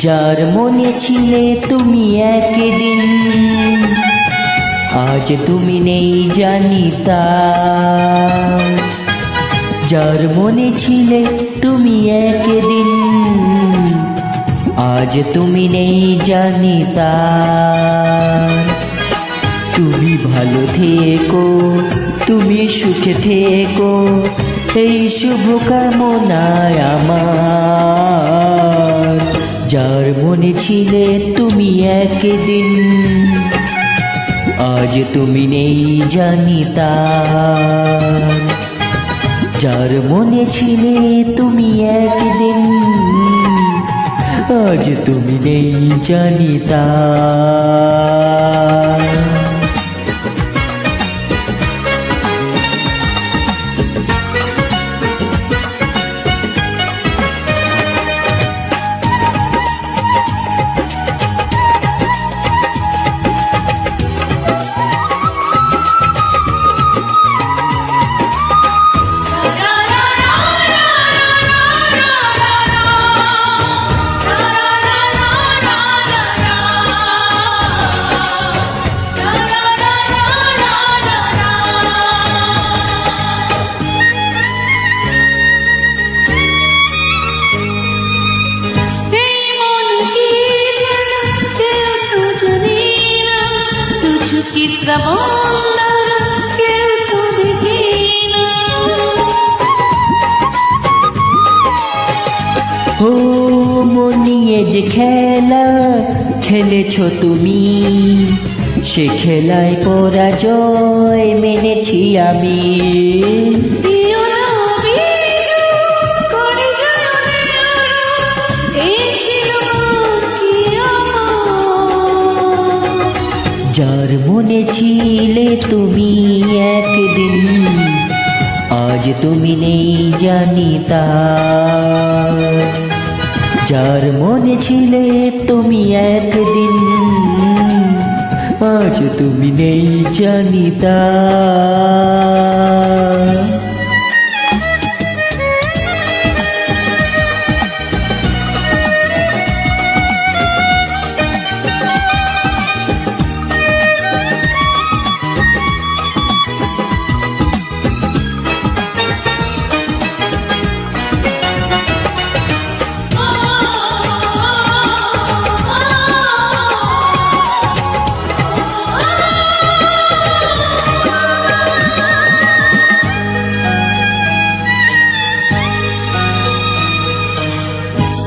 যার মনে ছিলে তুমি একদিন, আজ তুমি নেই জানি তা। যার মনে ছিলে তুমি একদিন, আজ তুমি নেই জানি তা। তুমি ভালো থেকো, তুমি সুখে থেকো, এই শুভ কামনায় আমার। যার মনে ছিলে তুমি একদিন, আজ তুমি নেই জানি তা। যার মনে ছিলে তুমি একদিন, আজ তুমি নেই জানি তা। ও মন নিয়ে যে খেলা খেলেছো তুমি, সে খেলায় পরাজয় মেনেছি আমি। যার মনে ছিলে তুমি একদিন, আজ তুমি নেই জানি তা। যার মনে ছিলে তুমি একদিন, আজ তুমি নেই জানি তা।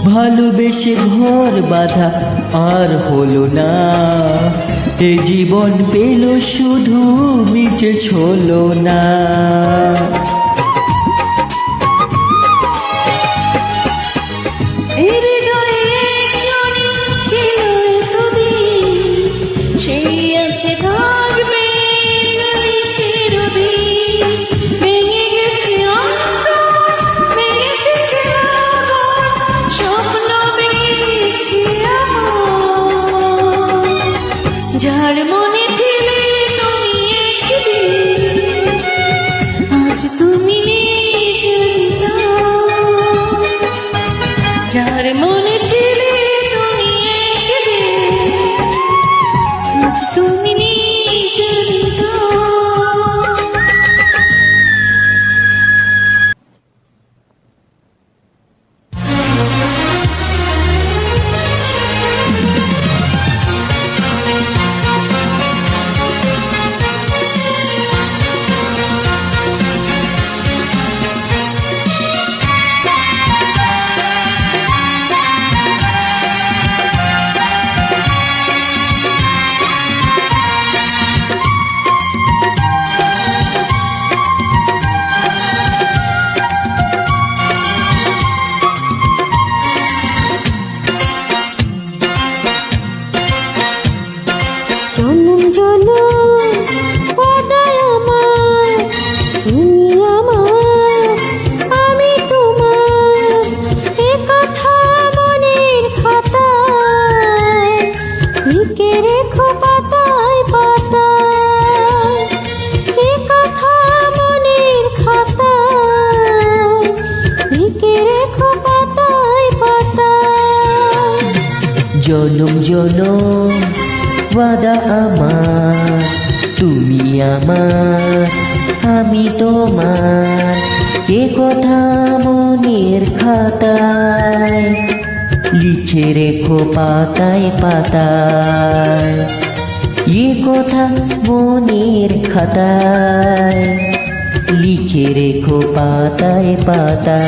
ভালোবেসে ঘর বাঁধা আর হলো না, এ জীবন পেল শুধু মিছে ছলো না। যার মনে ছিলে তুমি একদিন, আজ তুমি নেই জানি তা। যার মনে ছিলে তুমি একদিন, আজ তুমি নেই জানি তা। জনম জনম ওয়াদা আমার, তুমি আমার আমি তোমার, এ কথা মনের খাতায় লিখে রেখো পাতায় পাতায়, এ কথা মনের খাতায় লিখে রেখো পাতায় পাতায়।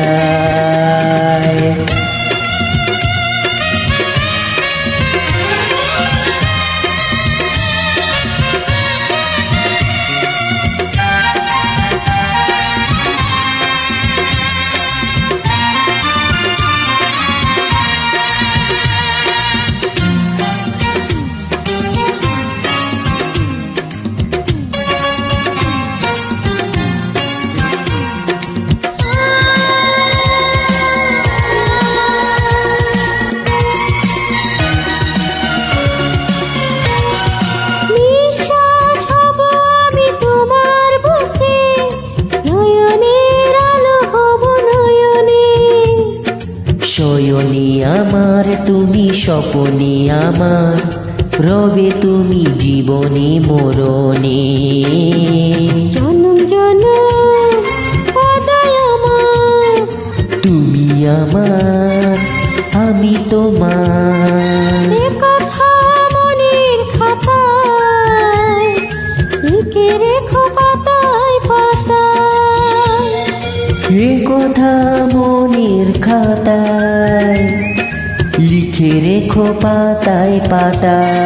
শয়নী আমার তুমি স্বপনী আমার, রবে তুমি জীবনে মরণে। জনম জনম ওয়াদায় আমার, তুমি আমার আমি তোমার, এ কথা মনের খাতায় লিখে রেখো পাতায় পাতায়, এ কথা মনের খাতায় লিখে রেখো পাতায় পাতায়।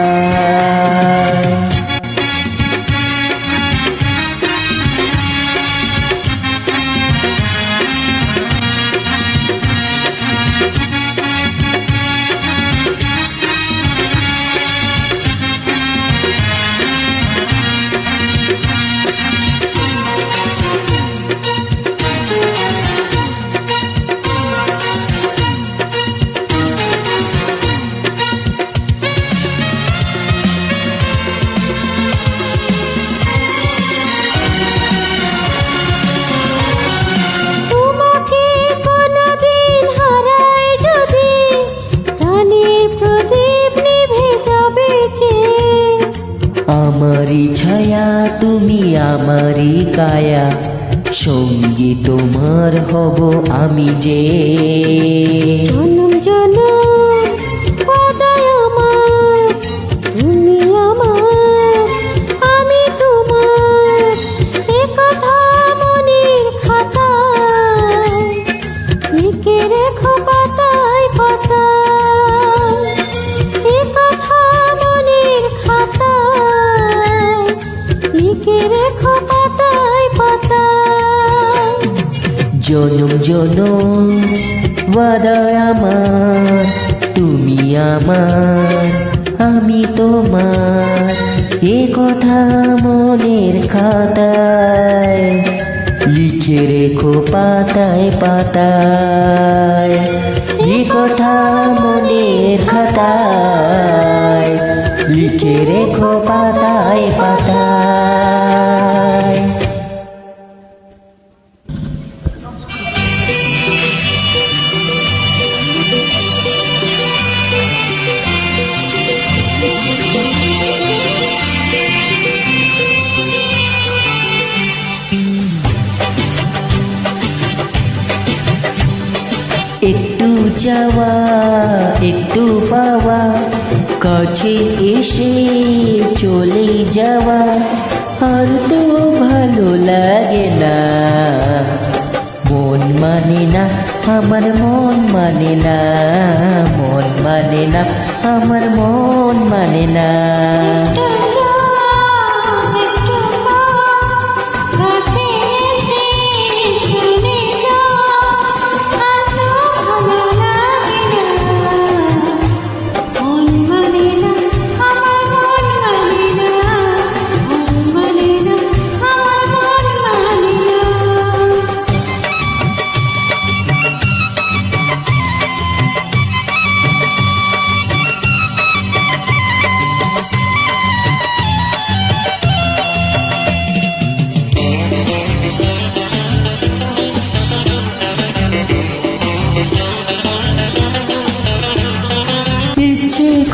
আমারি ছায়া তুমি আমারি কায়া, সঙ্গী তোমার হব আমি যে। জনম জনম ওয়াদায় আমার, তুমি আমার আমি তোমার, এ কথা মনের খাতায় লিখে রেখো পাতায় পাতায়, এ কথা মনের খাতায় লিখে রেখো পাতায় পাতায়। জনম জনম ওয়াদা আমার, তুমি আমার আমি তোমার, এ কথা মনের খাতায় লিখে রেখো পাতায় পাতায়, এ কথা মনের খাতায় লিখে রেখো পাতায় পাতায়। একটু যাওয়া একটু পাওয়া, কাছে এসে চলে যাওয়া, আর তো ভালো লাগে না, মন মানে না আমার মন মানে না, মন মানে না আমার মন মানে না।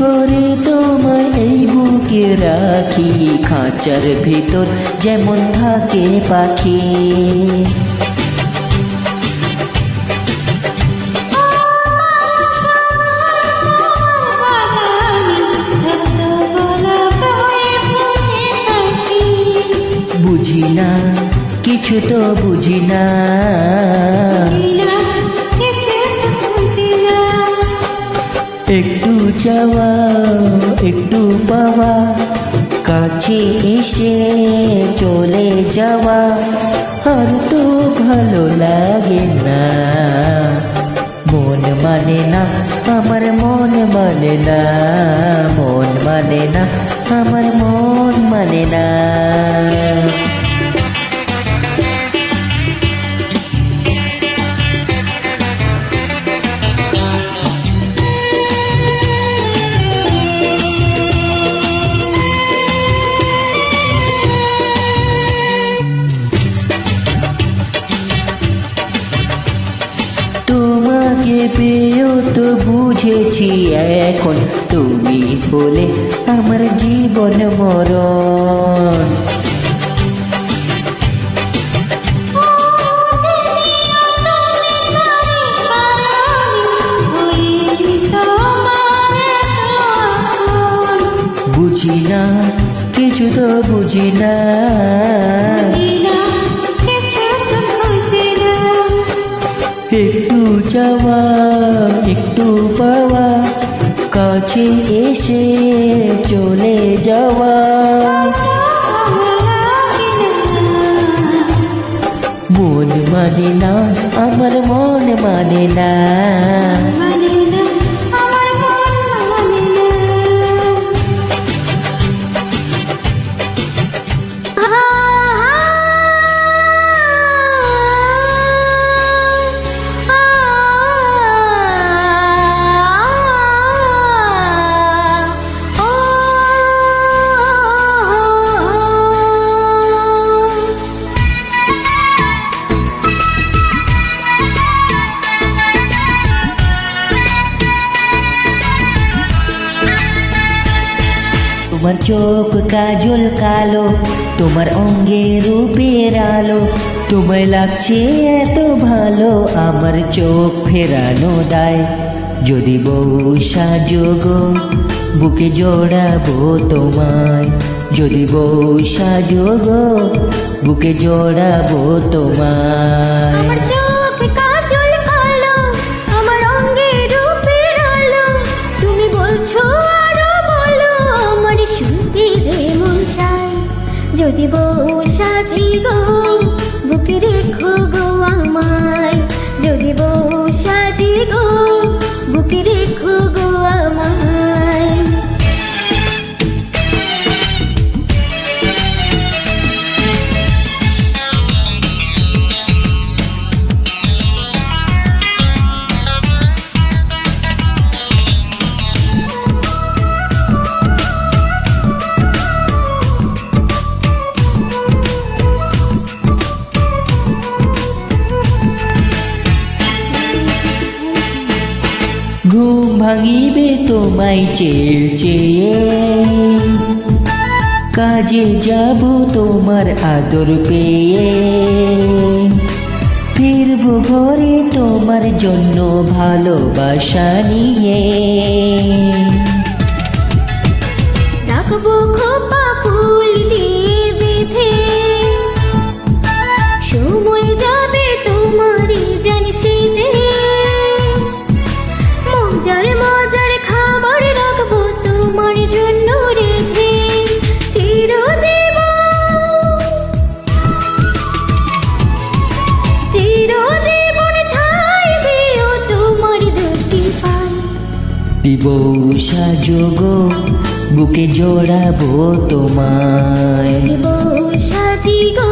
করে তোমায় এই বুকে রাখি, খাঁচার ভিতর যেমন থাকে পাখি। বুঝি না কিছু তো বুঝি না, একটু চাওয়া একটু পাওয়া, কাছে এসে চলে যাওয়া, আর তো ভালো লাগে না। মন মানে না আমার, মন মানে না, মন মানে না আমার, মন মানে না। তোমাকে পেয়েও তো বুঝেছি এখন, তুমি বলে আমার জীবন মরণ। বুঝি না কিছু তো বুঝি না, একটু যাওয়া একটু পাওয়া, কাছে এসে চলে যাওয়া। মন মানে না আমার, মন মানে না। তোমার চোখ কাজল কালো, তোমার অঙ্গে রূপের আলো, তোমায় লাগছে এত ভালো, আমার চোখ ফেরানো দায়। যদি বউ সাজো গো, বুকে জোড়াবো তোমায়, যদি বউ সাজো গো, বুকে জোড়াবো তোমায়। যদি বউ সাজি গো, বুকে রেখো গো আমায়, যদি বউ সাজি গো, বুকে রেখো গো আমায়। ঘুম ভাঙিবে তোমায় চেয়ে চেয়ে, কাজে যাব তোমার আদর পেয়ে, ফিরবো ঘরে তোমার জন্য ভালোবাসা নিয়ে। রাখবো খোপা ফুল দিয়ে বেঁধে, সময় যাবে তোমারই জানসি যে, মজার মজার খাবার রাখবো তোমার জন্য রেখে, চিরজীবন ঠাই দিও তোমার দুটি পায়। দিব সাজো গো, বুকে জোড়াবো তোমায়, দিব সাজি গো,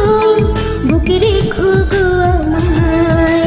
বুকে রেখো গো আমায়।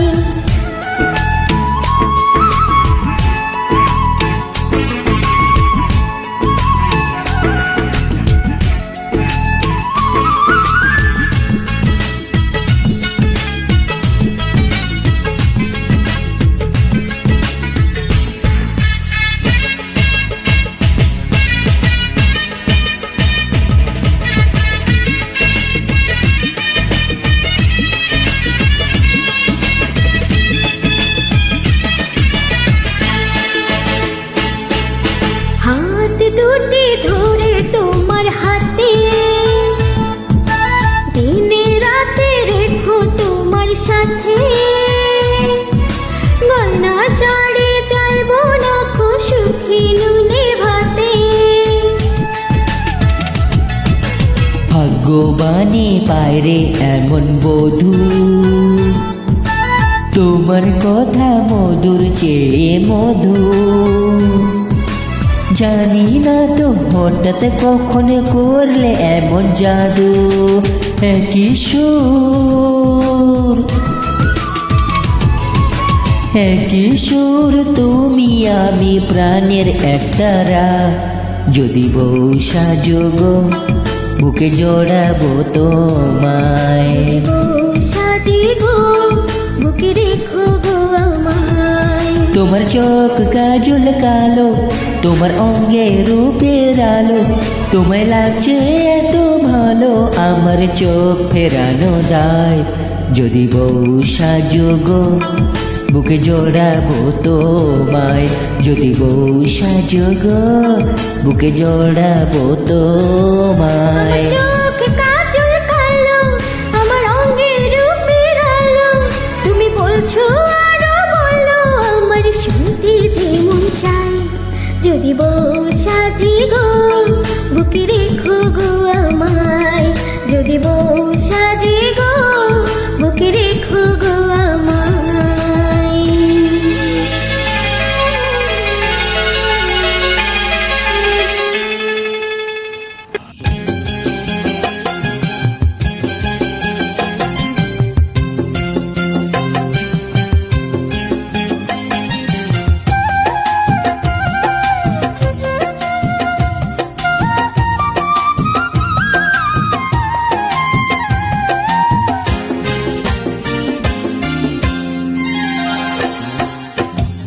দুটি ধরে তোমার হাতে, দিনে রাতে রেখো তোমার সাথে, গয়না শাড়ি চাইবো না কো সুখী নুনে ভাতে। ভাগ্যবানী পায় রে এমন বধূ, তোমার কথা মধুর চেয়ে মধু। জানি না তো হঠাৎ কখন করলে এমন জাদু, একই সুর একই সুর তুমি আমি প্রাণের একতারা। যদি বউ সাজো গো বুকে জড়াবো তোমায়, সাজি গো বুকে রেখো গো আমায়। তোমার চোখ কাজল কালো, তোমার অঙ্গে রূপের আলো, তোমায় লাগছে এত ভালো আমার চোখ ফেরানো দায়। যদি বউ সাজো গো বুকে জড়াবো তোমায়, যদি বউ সাজো গো বুকে জড়াবো তোমায়। চোখ কাজল কালো, আমার অঙ্গে রূপের আলো, তুমি বলছো আরো বলো আমার শুনতে যে মন চাই। যদি বউ সাজি গো বুকে রেখো গো আমায়, যদি বউ সাজি গো বুকে রেখো গো আমায়।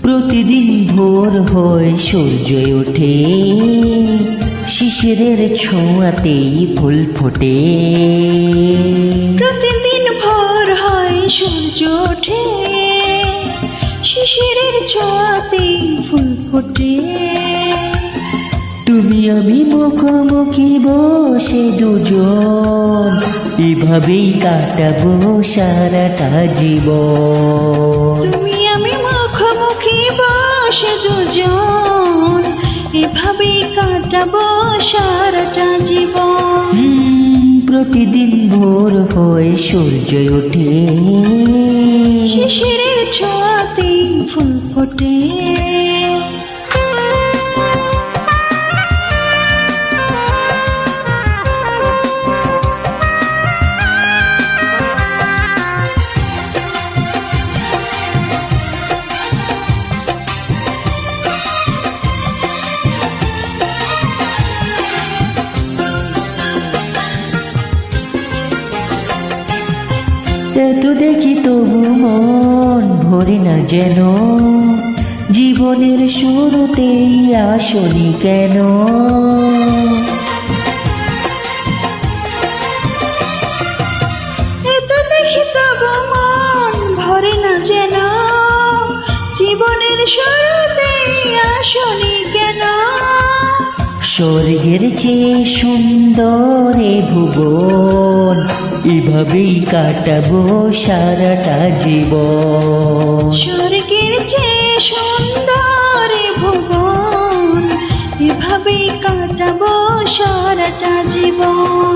প্রতিদিন ভোর হয় সূর্য ওঠে, শিশিরের ছোঁয়াতেই ফুল ফোটে। প্রতিদিন ভোর হয় সূর্য ওঠে, শিশিরের ছোঁয়াতেই ফুল ফোটে। তুমি আমি মুখোমুখি বসে দুজন, এভাবেই কাটাবো সারাটা জীবন। তুমি আমি মুখোমুখি বসে দুজন, এভাবেই কাটাবো সারাটা জীবন। প্রতিদিন ভোর হয় সূর্য ওঠে, শিশিরের ছোঁয়াতেই ফুল ফোটে। এত দেখি তবু মন ভরে না যেন, জীবনের শুরুতেই আসনি কেন। এত দেখি তবু মন ভরে না যেন, জীবনের শুরুতেই আসনি কেন। স্বর্গের চেয়ে সুন্দর এ ভুবন, এভাবেই কাটাবো সারাটা জীবন। স্বর্গের চেয়ে সুন্দর এ ভুবন, এভাবেই কাটাবো সারাটা জীবন।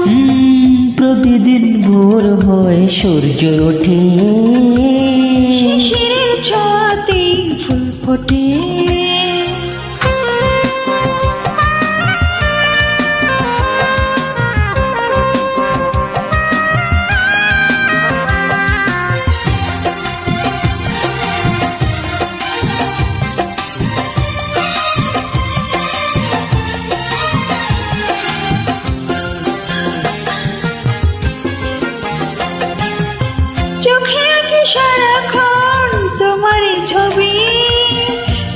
প্রতিদিন ভোর হয় সূর্য ওঠে, শিশিরের ছোঁয়াতেই ফুল ফোটে। চোখে আঁকি সারাক্ষণ তোমারই ছবি,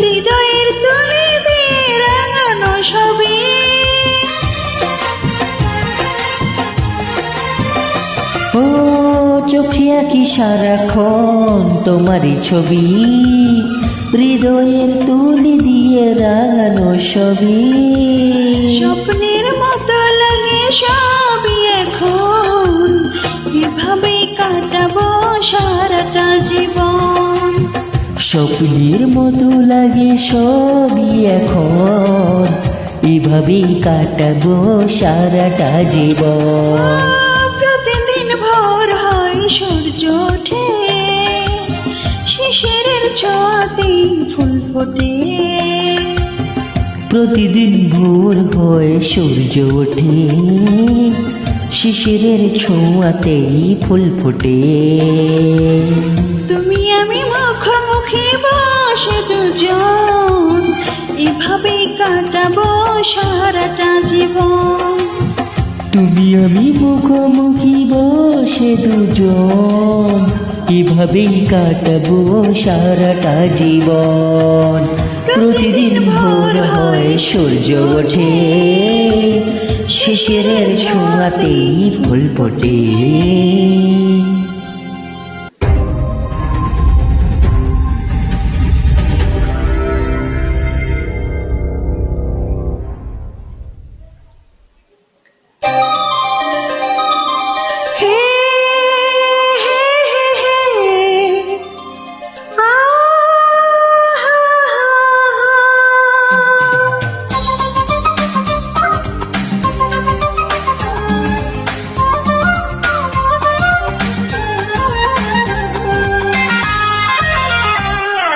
হৃদয়ের তুলি দিয়ে রাঙানো ছবি। ও চোখে আঁকি সারাক্ষণ তোমারই ছবি, হৃদয়ের তুলি দিয়ে রাঙানো ছবি। স্বপ্নের মতো লাগে সবই এখন, এভাবে কাটাবো সারাটা জীবন। স্বপ্নের মতো লাগে সবই এখন, এভাবেই কাটাবো সারাটা জীবন। প্রতিদিন ভোর হয় সূর্য ওঠে, শিশিরের ছোঁয়াতেই ফুল ফোটে। প্রতিদিন ভোর হয় সূর্য ওঠে, শিশিরের ছোঁয়াতেই ফুল ফোটে। তুমি আমি মুখোমুখি বসে দুজন, এভাবে কাটাবো সারাটা জীবন। তুমি আমি মুখোমুখি বসে দুজন, এভাবেই কাটাবো সারাটা জীবন। প্রতিদিন ভোর হয় সূর্য ওঠে, শিশিরের ছোঁয়াতেই ফুল ফোটে।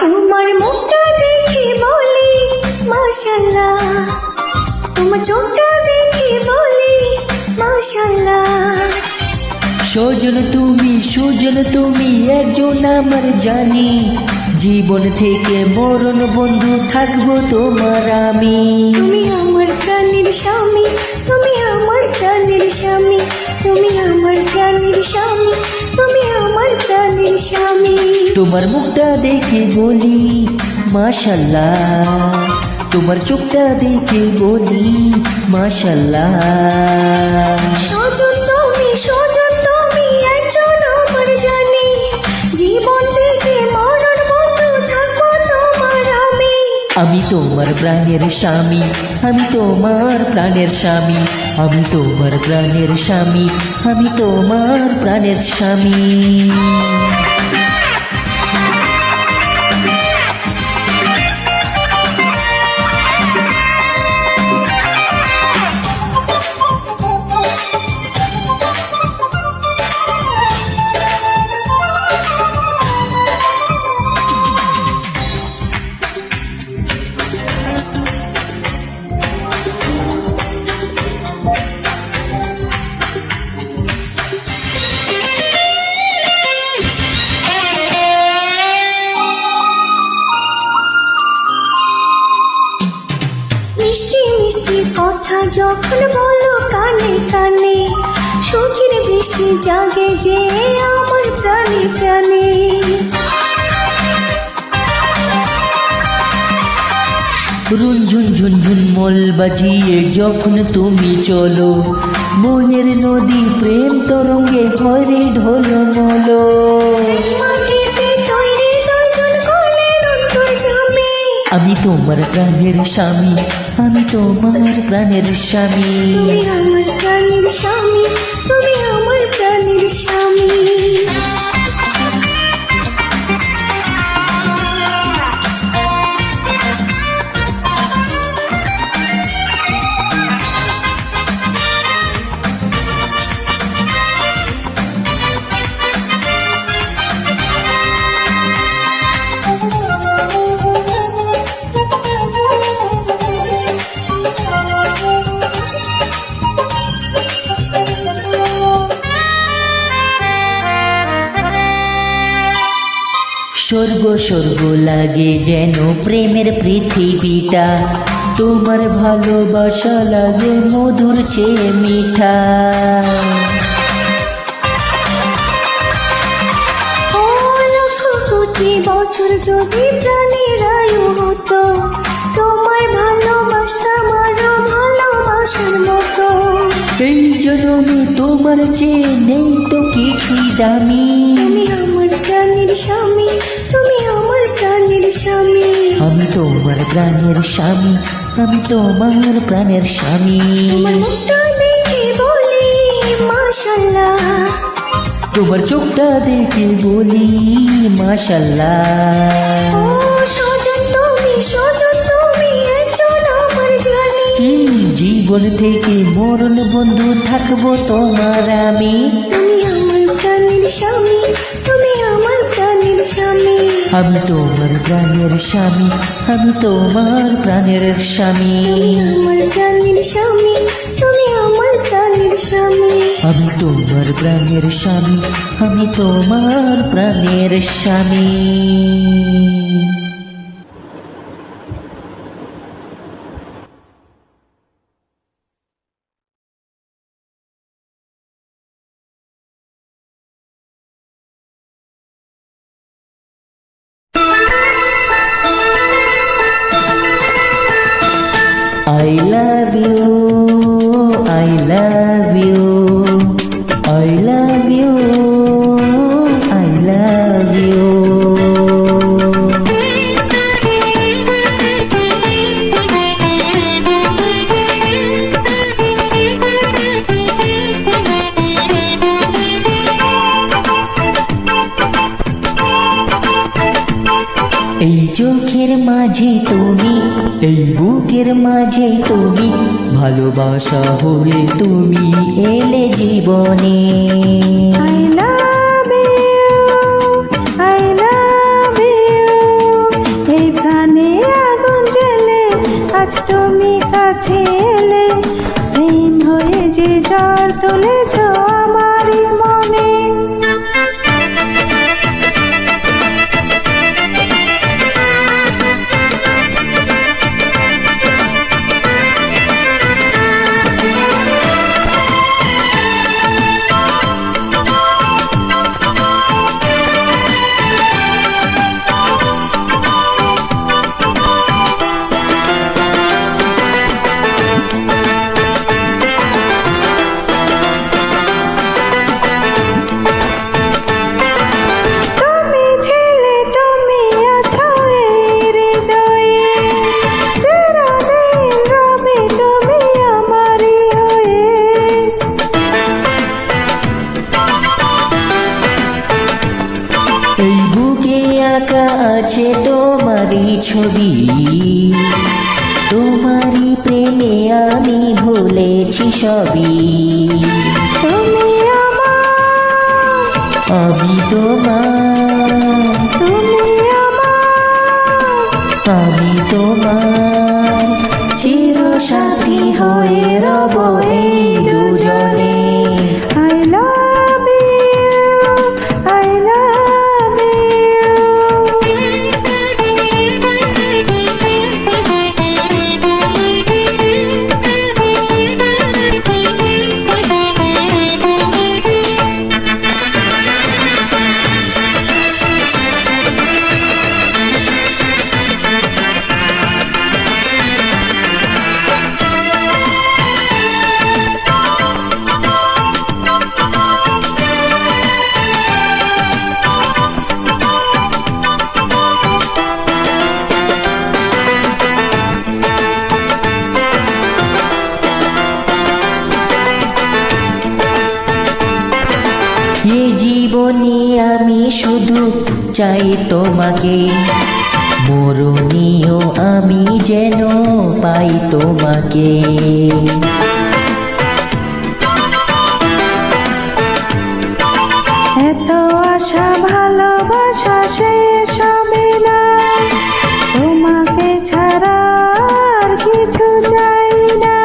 তোমার মুখটা দেখে বলি মাশাআল্লাহ, তোমার চোখটা দেখে বলি মাশাআল্লাহ। সজন তুমি একজন আমার জানি, জীবন থেকে মরণ বন্ধু থাকবো তোমার আমি। তুমি আমার প্রাণের স্বামী, তুমি আমার প্রাণের স্বামী, তুমি আমার প্রাণের স্বামী, তুমি আমার প্রাণের স্বামী। তোমার মুখটা দেখে বলি মাশাআল্লাহ, তোমার চোখটা দেখে বলি মাশাআল্লাহ। সজন তুমি একজন আমার জানি, জীবন থেকে মরণ বন্ধু থাকবো তোমার আমি। আমি তোমার প্রাণের স্বামী, আমি তোমার প্রাণের স্বামী, আমি তোমার প্রাণের স্বামী, আমি তোমার প্রাণের স্বামী। মিষ্টি মিষ্টি কথা যখন বলো কানে কানে, সুখের বৃষ্টি জাগে যে আমার প্রাণে প্রাণে। রুনঝুন ঝুনঝুন মল বাজিয়ে যখন তুমি চলো, মনের নদী প্রেম তরঙ্গে হরে ঢোলমল। মাটিতে তৈরি দুইজন কোলের অন্তর্যামী, আমি তোমার প্রাণের স্বামী, আমি তোমার প্রাণের স্বামী। তুমি আমার প্রাণের স্বামী, তুমি আমার প্রাণের স্বামী। স্বর্গ স্বর্গ লাগে যেন প্রেমের পৃথিবীটা, তোমার ভালোবাসা লাগে মধুর চেয়ে মিঠা। ও লক্ষ কোটি বছর যদি প্রাণের আয়ু হতো, তোমায় ভালোবাসতাম আরো ভালোবাসার মতো। এই জন্মে তোমার চেয়ে নেই তো কিছুই দামি। তুমি আমার প্রাণের স্বামী, তুমি আমার প্রাণের স্বামী। আমি তোমার প্রাণের স্বামী, আমি তোমার প্রাণের স্বামী। তোমার মুখটা দেখে বলি মাশাআল্লাহ, তোমার চোখটা দেখে বলি মাশাআল্লাহ। ও সজন তুমি একজন আমার জানি। জীবন থেকে মরণ বন্ধু থাকবো তোমার আমি। তুমি আমার প্রাণের স্বামী, তুমি আমার প্রাণের স্বামী। আমি তোমার প্রাণের স্বামী, আমি তোমার প্রাণের স্বামী। আমার প্রাণের স্বামী, তুমি আমার প্রাণের স্বামী। আমি তোমার প্রাণের স্বামী, আমি তোমার প্রাণের স্বামী। I love you, I love you, I love you, I love you. এই চোখের মাঝে তুমি, এই বুকের মাঝে তুমি, ভালোবাসা হয়ে তুমি এলে জীবনে। I love you, I love you। এই প্রাণে আগুন জ্বেলে আজ তুমি কাছে এলে, প্রেম হয়ে যে ঝড় তুলেছ আমারই মনে। এই বুকে আঁকা আছে তোমারই ছবি, তোমারই প্রেমে আমি ভুলেছি সবই। তুমি আমার, আমি তোমার, তুমি আমার, আমি তোমার চির সাথী হয়ে রব এই দুজনে। I love you, I love এ জীবনে আমি শুধু চাই তোমাকে, মরণীয় আমি যেন পাই তোমাকে। এত আশা ভালোবাসা শেষ হবে না, তোমাকে ছাড়া আর কিছু চাই না।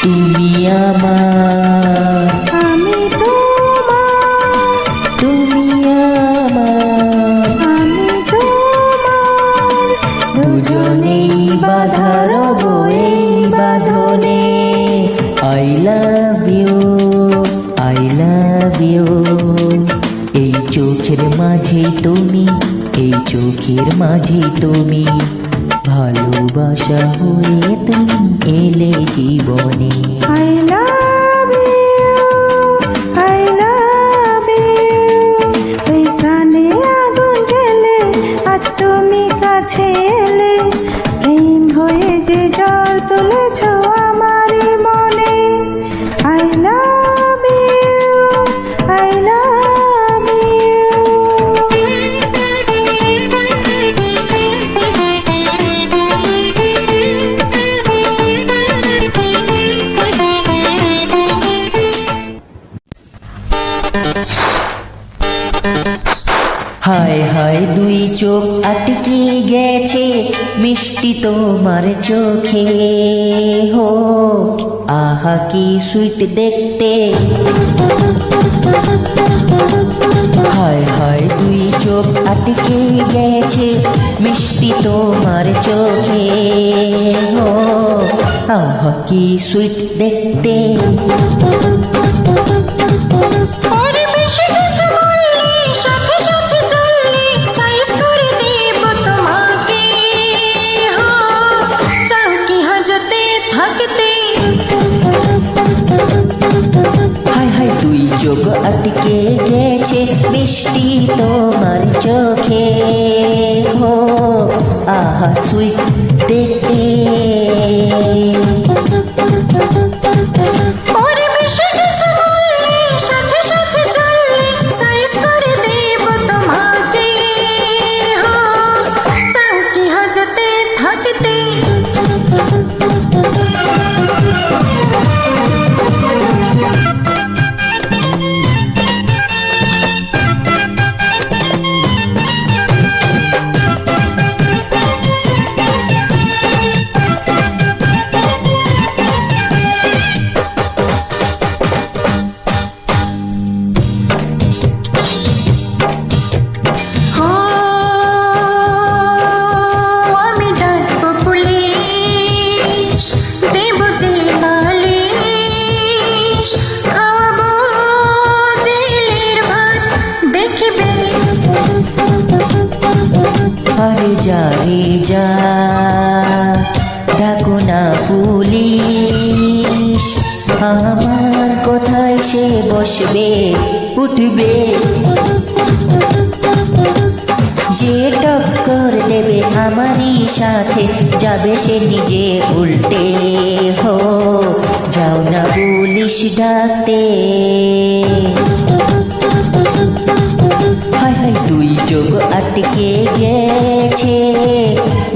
তুমি আমার, আমি তোমার, তুমি আমার, আমি তোমার, দুজনেই বাধা রব এই বাঁধনে। I love you, I love you। এই চোখের মাঝে তুমি, এই চোখের মাঝে তুমি, ভালোবাসা হয়ে তুমি এলে জীবনে। I love you, I love you। এই প্রাণে আগুন জ্বেলে আজ তুমি কাছে এলে, প্রেম হয়ে যে হায় হায় দুই চোখ আটকে গেছে মিষ্টি তোমার চোখে হো আহা কি সুইট দেখতে হায় হায় দুই চোখ আটকে গেছে মিষ্টি তোমার চোখে হো আহা কি সুইট দেখতে হায় হায় দুই চোখ আটকে গেছে মিষ্টি তোমার চোখে হো আহা সুইট দেখতে আরে যা রে যা ডাকো না পুলিশ আমার কোথায় সে বসবে উঠবে যে টক্কর দেবে আমারই সাথে যাবে সে নিজে উল্টে হো যাও না পুলিশ ডাকতে হায় হায় দুই চোখ আটকে গেছে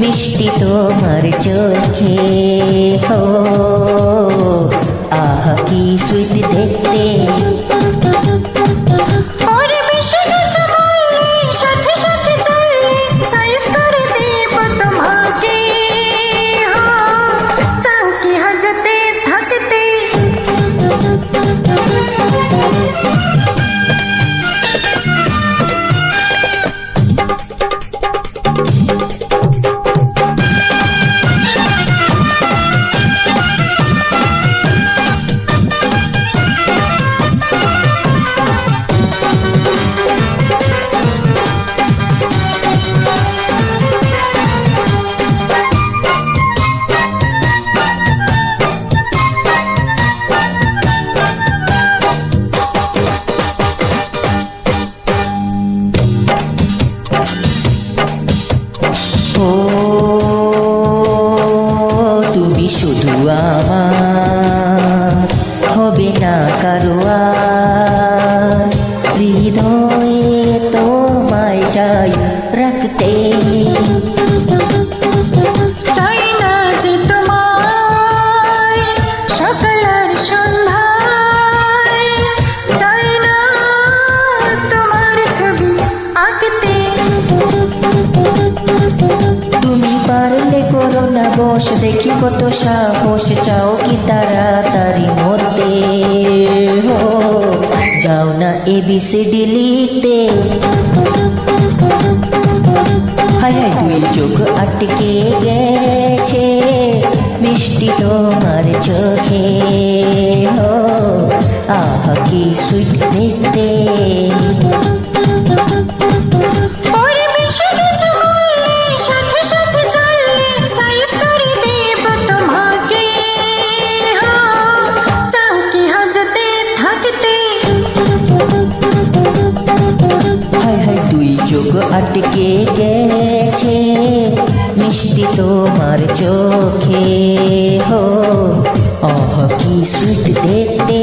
মিষ্টি তোমার চোখে হো আহা কি সুইট দেখতে ও তুমি শুধু আমার হবে না কারো আর হৃদয়ে তোমায় চাই রাখতে চাই না যে তোমায় সকালের সন্ধ্যায় চাই না তোমার ছবি আঁকতে তুমি পারলে করো না বস দেখি কত সাহস চাও কি তাড়াতাড়ি মরতে হো যাও না ABCD লিখতে হায় হায় দুই চোখ আটকে গেছে মিষ্টি তোমার চোখে হো আহা কি সুইট দেখতে চোখ আটকে গেছে মিষ্টি তোমার চোখে হো আহ কি সুইট দেখতে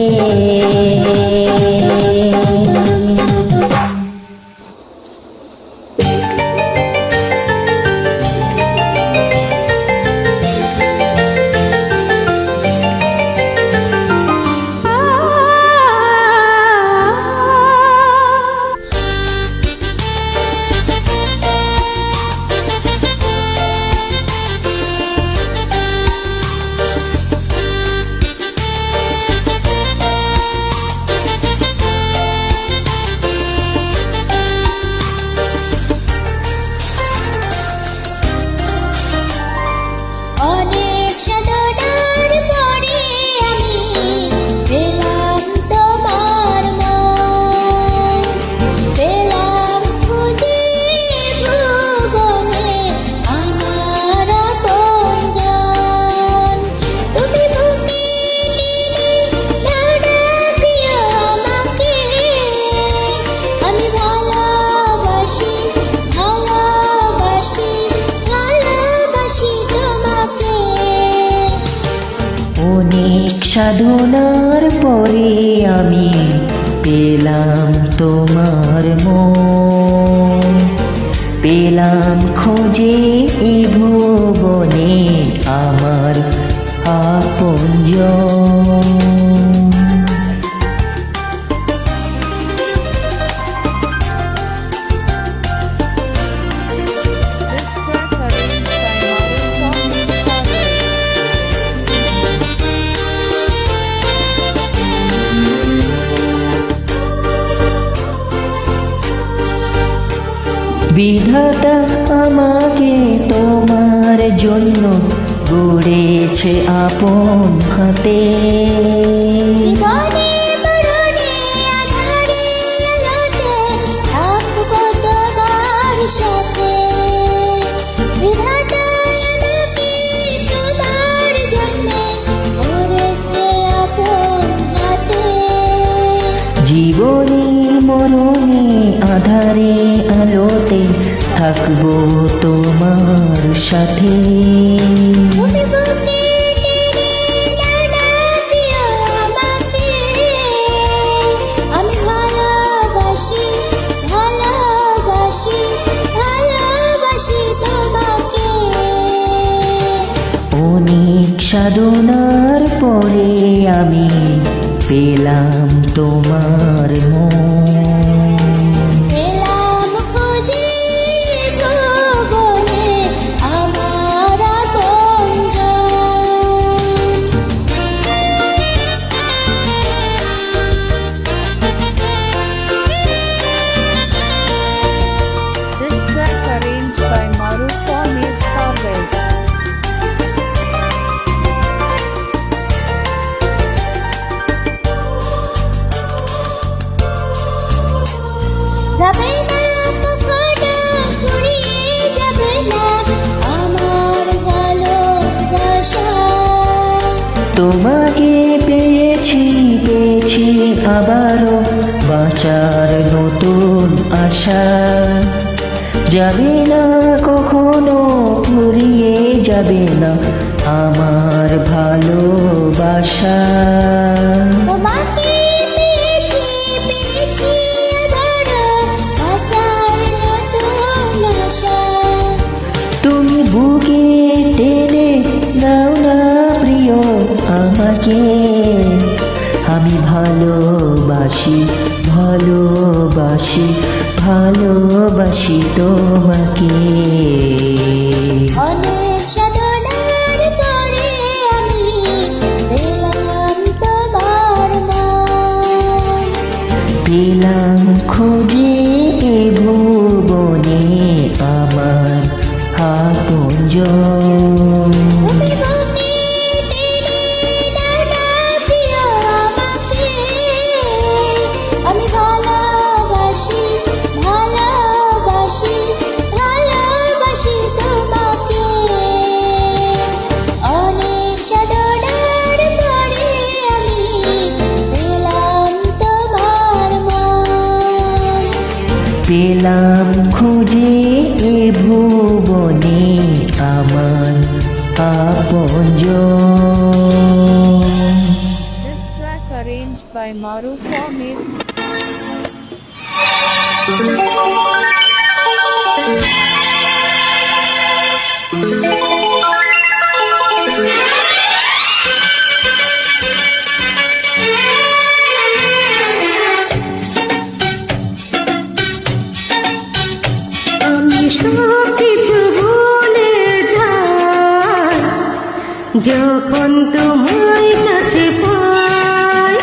অনেক সাধনার পরে আমি পেলাম তোমার মন, পেলাম খোঁজে এই ভুবনে আমার আপনজন। বিধাতা আমাকে তোমার জন্য গড়েছে আপন হাতে। জীবনে মরণে আঁধারে আলোতে থাকবো তোমার সাথে। বিধাতা আমাকে তোমার জন্য গড়েছে আপন হাতে। জীবনে মরণে আধারে আলোতে থাকবো তোমার সাথে। তুমি বুকে টেনে নাও প্রিয় আমাকে, আমি ভালোবাসি ভালোবাসি ভালোবাসি তোমাকে। অনেক সাধনার পরে আমি পেলাম তোমার মন, পেলাম খুঁজে ভুবনে আমার আপনজন। This track arranged by Maruswamy Savage. যাবে না কখনো ফুরিয়ে যাবে না আমার ভালোবাসা। তোমাকে পেয়েছি পেয়েছি আবারও বাঁচার নতুন আশা। যাবে না কখনো ফুরিয়ে যাবে না আমার ভালোবাসা। তোমাকে পেয়েছি পেয়েছি আবারও বাঁচার নতুন আশা। তুমি বুকে টেনে নাও না প্রিয় আমাকে, আমি ভালোবাসি ভালোবাসি ভালোবাসি তোমাকে। অনেক সাধনার পরে আমি পেলাম তোমার মন, পেলাম খোঁজে এ ভুবনে আমার আপনজন। তুমি বুকে টেনে নাও প্রিয় আমাকে, আমি ভালোবাসি ভালোবাসি ভালোবাসি তোমাকে। অনেক সাধনার পরে আমি পেলাম তোমার মন, পেলাম খুঁজে এ ভুবনে আমার আপনজন। This track arranged by Maruswamy. আমি সব কিছু ভুলে যাই যখন তোমায় কাছে পাই।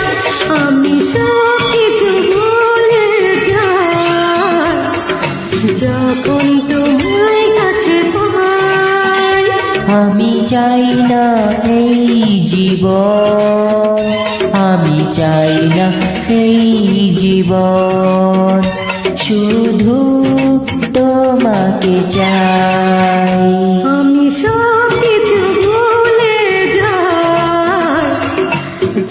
আমি সব কিছু ভুলে যাই যখন তোমায় কাছে পাই। আমি চাই না এই জীবন, আমি চাই না এই জীবন, শুধু তোমাকে চাই। আমি সব কিছু ভুলে যাই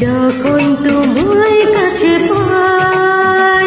যখন তোমায় কাছে পাই।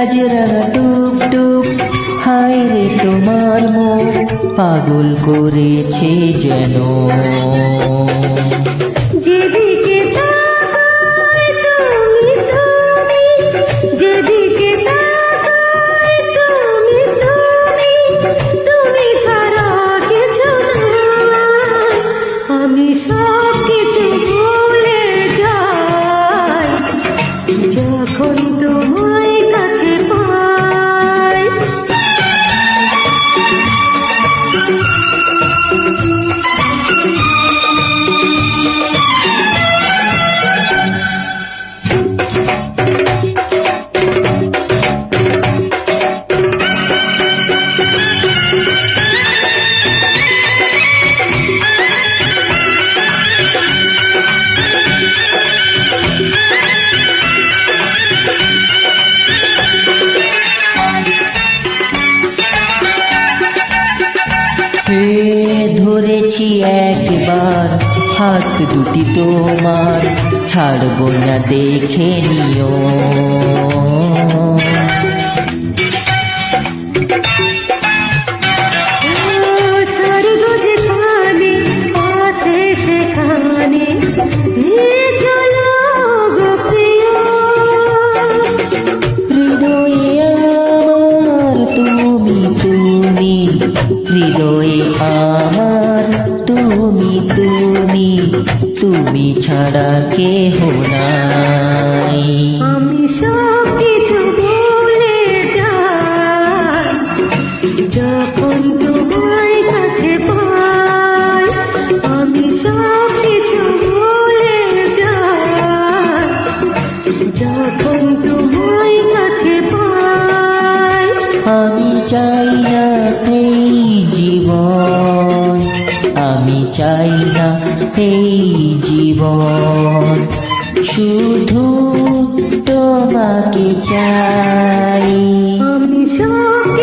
কাজরাঙা টুপ টুপ, হায় রে তোমার মুখ পাগল করেছে যেন। যেদিকে তাকাই তুমি তুমি, যেদিকে তাকাই তুমি তুমি, তুমি ছাড়া কিছু নাই। আমি সব কিছু ভুলে যাই যখন তোমায় কাছে পাই। হে ধরেছি একবার হাত দুটি তোমার, ছাড়বো না দেখে নিও। স্বর্গ যেখানে আছে সেখানে নিয়ে চলো গো প্রিয়। হৃদয়ে আমার তুমি তুমি, হৃদয়ে আমার তুমি তুমি, তুমি ছাড়া কেহ নাই। আমি সব কিছু ভুলে যাই যখন তোমায় কাছে পাই। আমি সব কিছু ভুলে যাই যখন তোমায় কাছে পাই। আমি চাই না এই জীবন, আমি চাই না এই জীবন, শুধু তোমাকে চাই। আমি সব